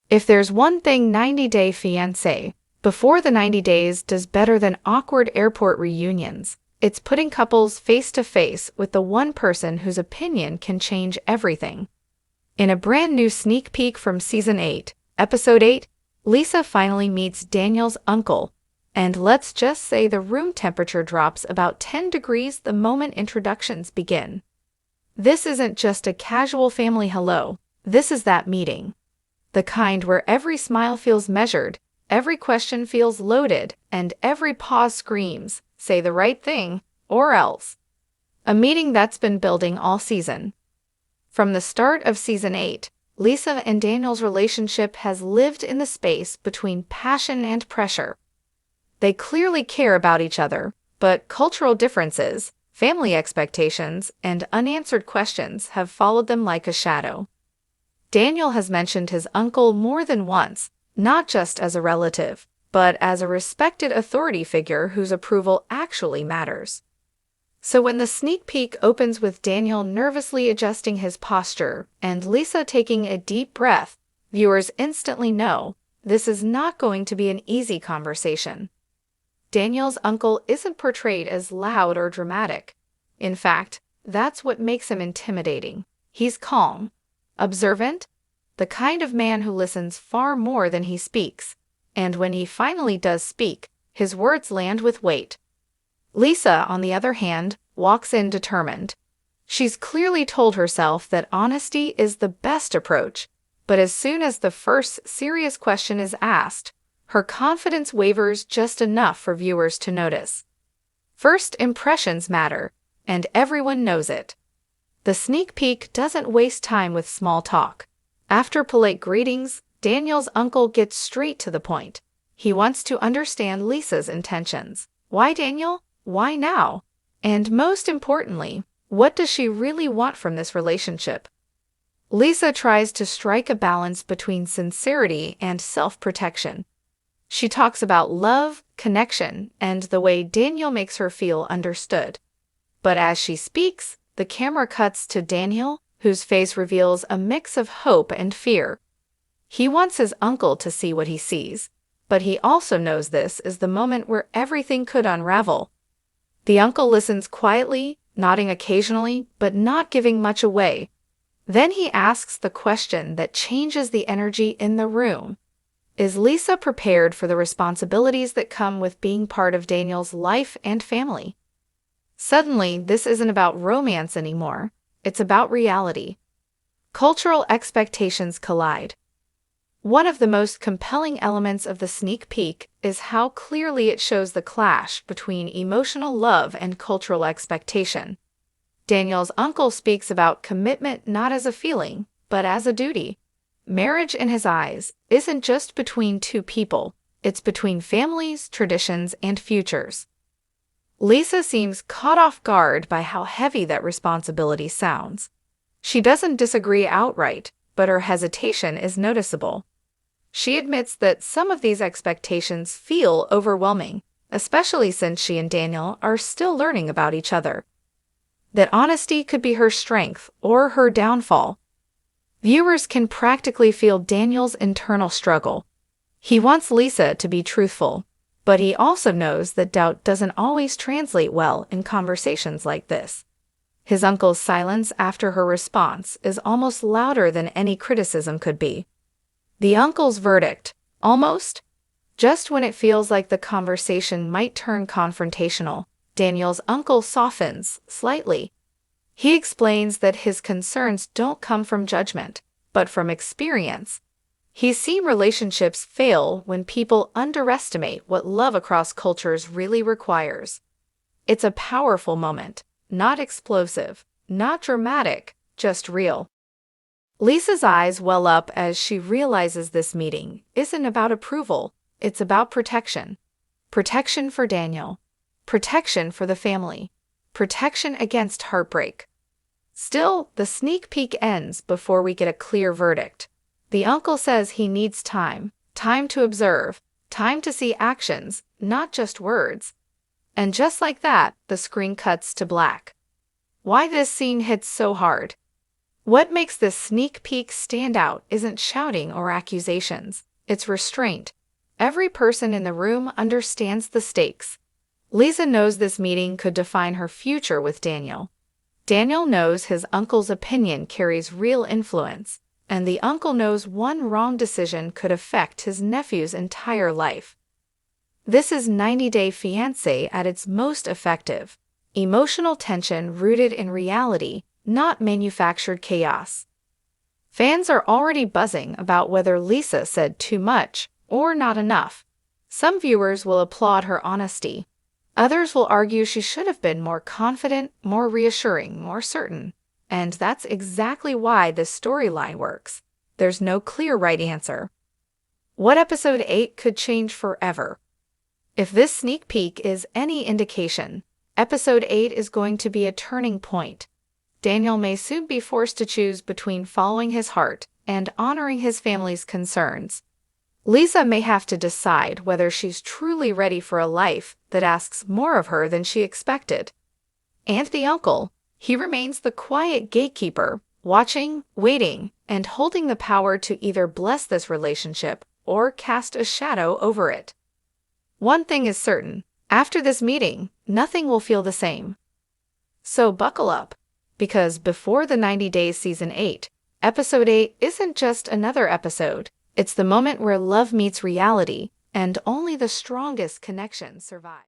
If there's one thing 90-Day Fiancé, before the 90 days, does better than awkward airport reunions, it's putting couples face to face with the one person whose opinion can change everything. In a brand new sneak peek from Season 8, Episode 8, Lisa finally meets Daniel's uncle, and let's just say the room temperature drops about 10 degrees the moment introductions begin. This isn't just a casual family hello, this is that meeting. The kind where every smile feels measured, every question feels loaded, and every pause screams, say the right thing, or else. A meeting that's been building all season. From the start of Season 8, Lisa and Daniel's relationship has lived in the space between passion and pressure. They clearly care about each other, but cultural differences, family expectations, and unanswered questions have followed them like a shadow. Daniel has mentioned his uncle more than once, not just as a relative, but as a respected authority figure whose approval actually matters. So when the sneak peek opens with Daniel nervously adjusting his posture and Lisa taking a deep breath, viewers instantly know this is not going to be an easy conversation. Daniel's uncle isn't portrayed as loud or dramatic. In fact, that's what makes him intimidating. He's calm, observant, the kind of man who listens far more than he speaks, and when he finally does speak, his words land with weight. Lisa, on the other hand, walks in determined. She's clearly told herself that honesty is the best approach, but as soon as the first serious question is asked, her confidence wavers just enough for viewers to notice. First impressions matter, and everyone knows it. The sneak peek doesn't waste time with small talk. After polite greetings, Daniel's uncle gets straight to the point. He wants to understand Lisa's intentions. Why Daniel? Why now? And most importantly, what does she really want from this relationship? Lisa tries to strike a balance between sincerity and self-protection. She talks about love, connection, and the way Daniel makes her feel understood. But as she speaks, the camera cuts to Daniel, whose face reveals a mix of hope and fear. He wants his uncle to see what he sees, but he also knows this is the moment where everything could unravel. The uncle listens quietly, nodding occasionally, but not giving much away. Then he asks the question that changes the energy in the room. Is Lisa prepared for the responsibilities that come with being part of Daniel's life and family? Suddenly, this isn't about romance anymore. It's about reality. Cultural expectations collide. One of the most compelling elements of the sneak peek is how clearly it shows the clash between emotional love and cultural expectation. Daniel's uncle speaks about commitment not as a feeling, but as a duty. Marriage, in his eyes, isn't just between two people, it's between families, traditions, and futures. Lisa seems caught off guard by how heavy that responsibility sounds. She doesn't disagree outright, but her hesitation is noticeable. She admits that some of these expectations feel overwhelming, especially since she and Daniel are still learning about each other. That honesty could be her strength or her downfall. Viewers can practically feel Daniel's internal struggle. He wants Lisa to be truthful, but he also knows that doubt doesn't always translate well in conversations like this. His uncle's silence after her response is almost louder than any criticism could be. The uncle's verdict, almost? Just when it feels like the conversation might turn confrontational, Daniel's uncle softens slightly. He explains that his concerns don't come from judgment, but from experience. He's seen relationships fail when people underestimate what love across cultures really requires. It's a powerful moment, not explosive, not dramatic, just real. Lisa's eyes well up as she realizes this meeting isn't about approval, it's about protection. Protection for Daniel. Protection for the family. Protection against heartbreak. Still, the sneak peek ends before we get a clear verdict. The uncle says he needs time to observe, time to see actions, not just words. And just like that, the screen cuts to black. Why this scene hits so hard? What makes this sneak peek stand out isn't shouting or accusations, it's restraint. Every person in the room understands the stakes. Lisa knows this meeting could define her future with Daniel. Daniel knows his uncle's opinion carries real influence, and the uncle knows one wrong decision could affect his nephew's entire life. This is 90-Day Fiancé at its most effective. Emotional tension rooted in reality, not manufactured chaos. Fans are already buzzing about whether Lisa said too much or not enough. Some viewers will applaud her honesty. Others will argue she should have been more confident, more reassuring, more certain. And that's exactly why this storyline works. There's no clear right answer. What episode 8 could change forever? If this sneak peek is any indication, episode 8 is going to be a turning point. Daniel may soon be forced to choose between following his heart and honoring his family's concerns. Lisa may have to decide whether she's truly ready for a life that asks more of her than she expected. And the uncle, he remains the quiet gatekeeper, watching, waiting, and holding the power to either bless this relationship or cast a shadow over it. One thing is certain, after this meeting, nothing will feel the same. So buckle up, because before the 90 Days Season 8, Episode 8 isn't just another episode. It's the moment where love meets reality, and only the strongest connections survive.